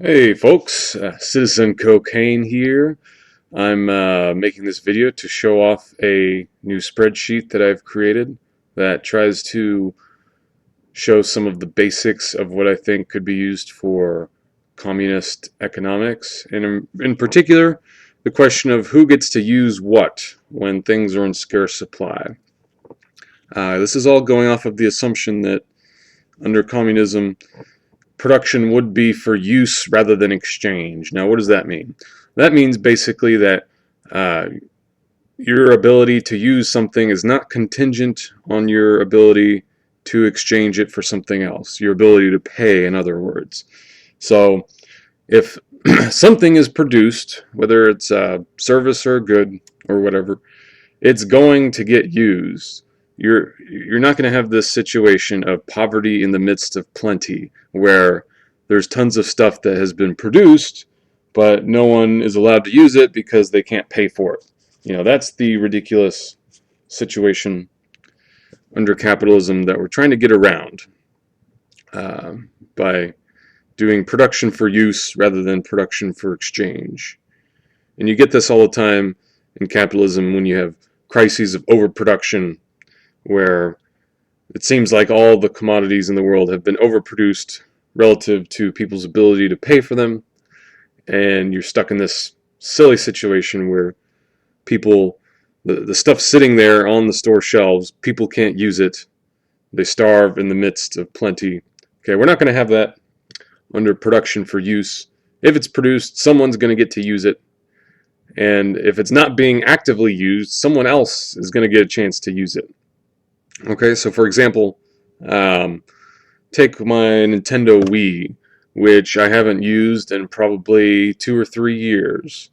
Hey folks, Citizen Cocaine here. I'm making this video to show off a new spreadsheet that I've created that tries to show some of the basics of what I think could be used for communist economics, and in particular, the question of who gets to use what when things are in scarce supply. This is all going off of the assumption that under communism, production would be for use rather than exchange. Now, what does that mean? That means basically that uh, your ability to use something is not contingent on your ability to exchange it for something else, your ability to pay, in other words. So, if something is produced, whether it's a service or a good or whatever, it's going to get used. You're not going to have this situation of poverty in the midst of plenty where there's tons of stuff that has been produced but no one is allowed to use it because they can't pay for it. That's the ridiculous situation under capitalism that we're trying to get around uh, by doing production for use rather than production for exchange. And you get this all the time in capitalism when you have crises of overproduction where it seems like all the commodities in the world have been overproduced relative to people's ability to pay for them, and you're stuck in this silly situation where the stuff sitting there on the store shelves, people can't use it. They starve in the midst of plenty. Okay, we're not going to have that under production for use. If it's produced, someone's going to get to use it. And if it's not being actively used, someone else is going to get a chance to use it. Okay, so for example, take my Nintendo Wii, which I haven't used in probably 2 or 3 years.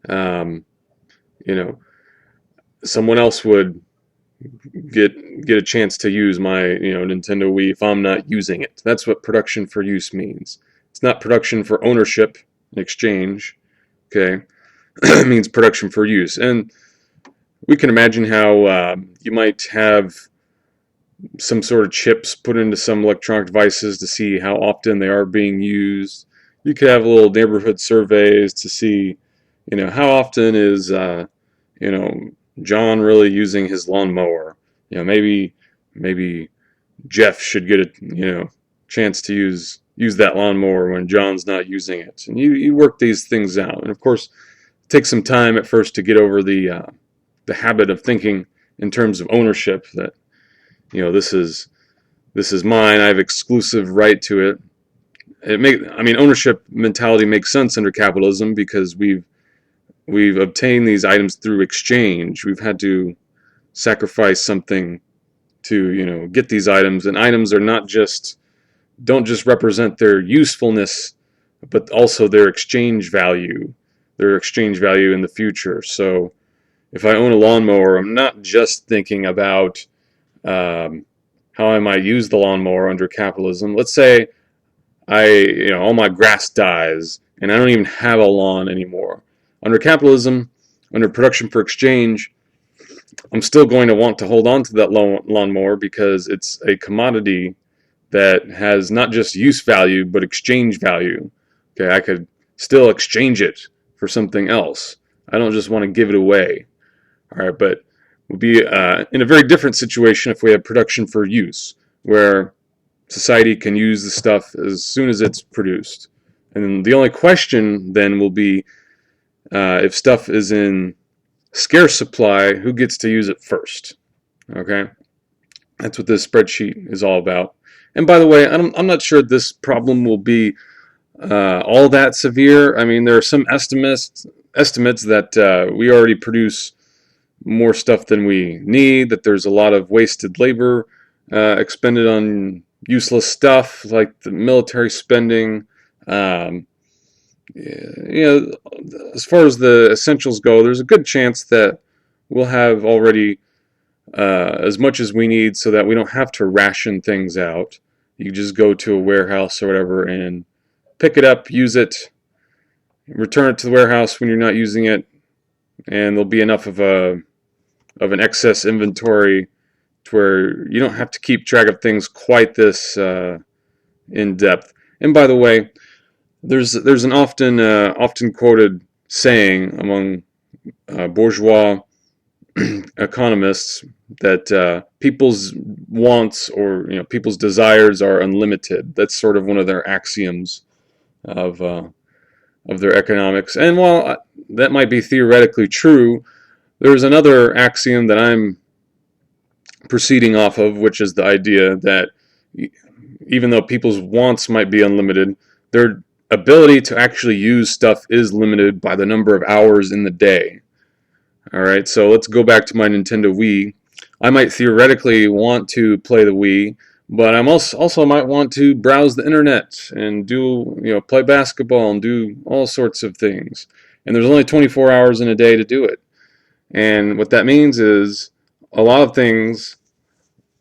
Um, you know, Someone else would get a chance to use my Nintendo Wii if I'm not using it. That's what production for use means. It's not production for ownership and exchange. Okay, it means production for use, and we can imagine how you might have some sort of chips put into some electronic devices to see how often they are being used. You could have little neighborhood surveys to see, how often is, you know, John really using his lawnmower. Maybe Jeff should get a, chance to use that lawnmower when John's not using it. And you work these things out. And of course, it takes some time at first to get over the habit of thinking in terms of ownership that this is mine. I have exclusive right to it. Ownership mentality makes sense under capitalism because we've obtained these items through exchange. We've had to sacrifice something to get these items, and items are not just don't just represent their usefulness, but also their exchange value. Their exchange value in the future. So if I own a lawnmower, I'm not just thinking about how I might use the lawnmower under capitalism. Let's say all my grass dies and I don't even have a lawn anymore. Under capitalism, under production for exchange, I'm still going to want to hold on to that lawnmower because it's a commodity that has not just use value but exchange value. Okay, I could still exchange it for something else. I don't just want to give it away. All right, but we'll be in a very different situation if we have production for use, where society can use the stuff as soon as it's produced. And the only question then will be if stuff is in scarce supply, who gets to use it first? Okay, that's what this spreadsheet is all about. And by the way, I'm not sure this problem will be all that severe. I mean, there are some estimates that we already produce more stuff than we need, that there's a lot of wasted labor expended on useless stuff like the military spending. As far as the essentials go, there's a good chance that we'll have already as much as we need so that we don't have to ration things out. You just go to a warehouse or whatever and pick it up, use it, return it to the warehouse when you're not using it, and there'll be enough of an excess inventory to where you don't have to keep track of things quite this in depth. And by the way, there's an often quoted saying among bourgeois economists that people's wants, or people's desires, are unlimited. That's sort of one of their axioms of their economics. And while that might be theoretically true, there's another axiom that I'm proceeding off of, which is the idea that even though people's wants might be unlimited, their ability to actually use stuff is limited by the number of hours in the day. All right, so let's go back to my Nintendo Wii. I might theoretically want to play the Wii, but I'm also might want to browse the internet and do, play basketball and do all sorts of things. And there's only 24 hours in a day to do it. And what that means is a lot of things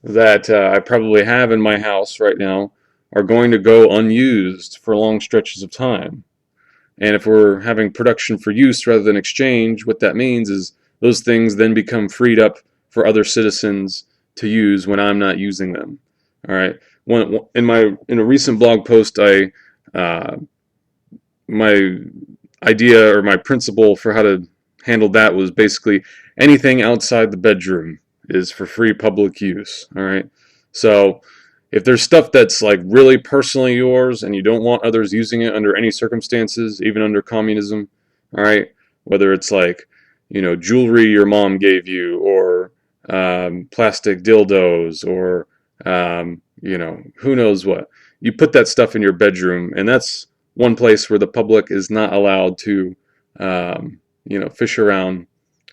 that I probably have in my house right now are going to go unused for long stretches of time. And if we're having production for use rather than exchange, what that means is those things then become freed up for other citizens to use when I'm not using them. All right. In a recent blog post, my idea or my principle for how to handle that was basically anything outside the bedroom is for free public use. All right. So if there's stuff that's like really personally yours and you don't want others using it under any circumstances, even under communism, all right, whether it's like, jewelry your mom gave you, or plastic dildos, or, who knows what, you put that stuff in your bedroom, and that's one place where the public is not allowed to, fish around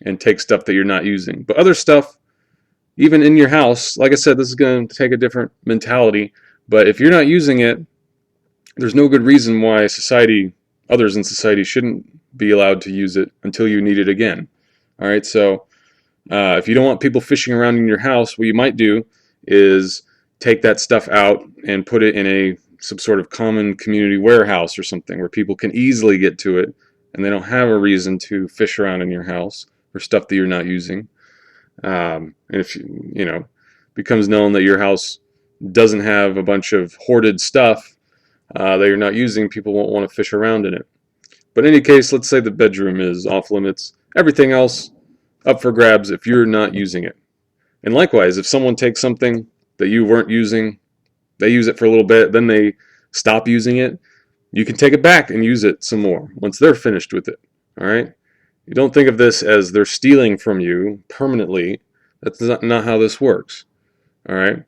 and take stuff that you're not using. But other stuff, even in your house, like I said, this is going to take a different mentality. But if you're not using it, there's no good reason why others in society shouldn't be allowed to use it until you need it again. All right, so if you don't want people fishing around in your house, what you might do is take that stuff out and put it in some sort of common community warehouse or something where people can easily get to it, and they don't have a reason to fish around in your house for stuff that you're not using. And if becomes known that your house doesn't have a bunch of hoarded stuff that you're not using, people won't want to fish around in it. But in any case, let's say the bedroom is off limits. Everything else up for grabs if you're not using it. And likewise, if someone takes something that you weren't using, they use it for a little bit, then they stop using it, you can take it back and use it some more once they're finished with it. All right? You don't think of this as they're stealing from you permanently. That's not how this works. All right?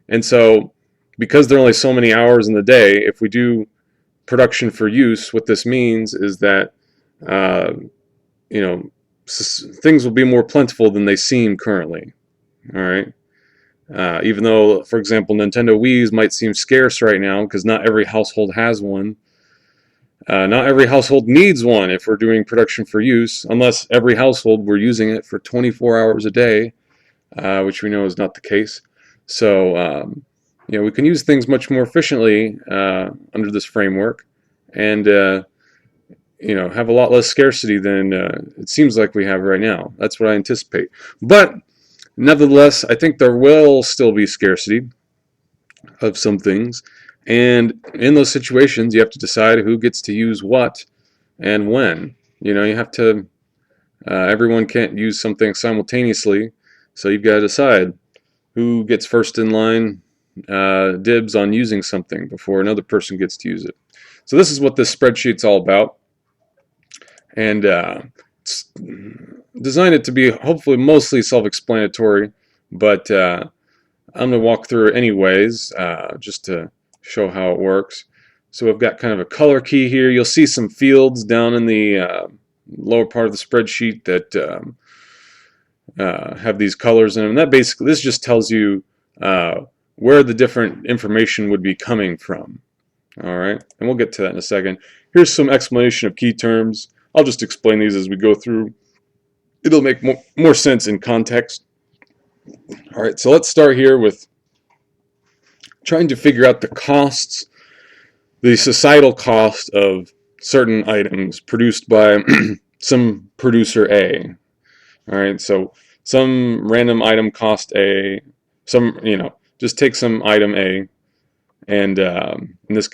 And so, because there are only so many hours in the day, if we do production for use, what this means is that, things will be more plentiful than they seem currently. All right? Even though, for example, Nintendo Wiis might seem scarce right now because not every household has one. Not every household needs one if we're doing production for use, unless every household we're using it for 24 hours a day, which we know is not the case. So, we can use things much more efficiently under this framework, and have a lot less scarcity than it seems like we have right now. That's what I anticipate. But nevertheless, I think there will still be scarcity of some things. And in those situations, you have to decide who gets to use what and when. You have to, everyone can't use something simultaneously, so you've got to decide who gets first in line, dibs on using something before another person gets to use it. So this is what this spreadsheet's all about. And it's designed it to be hopefully mostly self-explanatory, but I'm going to walk through it anyways, just to show how it works. So we've got kind of a color key here. You'll see some fields down in the lower part of the spreadsheet that have these colors in them. And that basically, this just tells you where the different information would be coming from. All right, and we'll get to that in a second. Here's some explanation of key terms. I'll just explain these as we go through. It'll make more sense in context. All right, so let's start here with trying to figure out the costs, the societal cost of certain items produced by some producer A. All right, so some random item cost A, just take some item A, and in this case,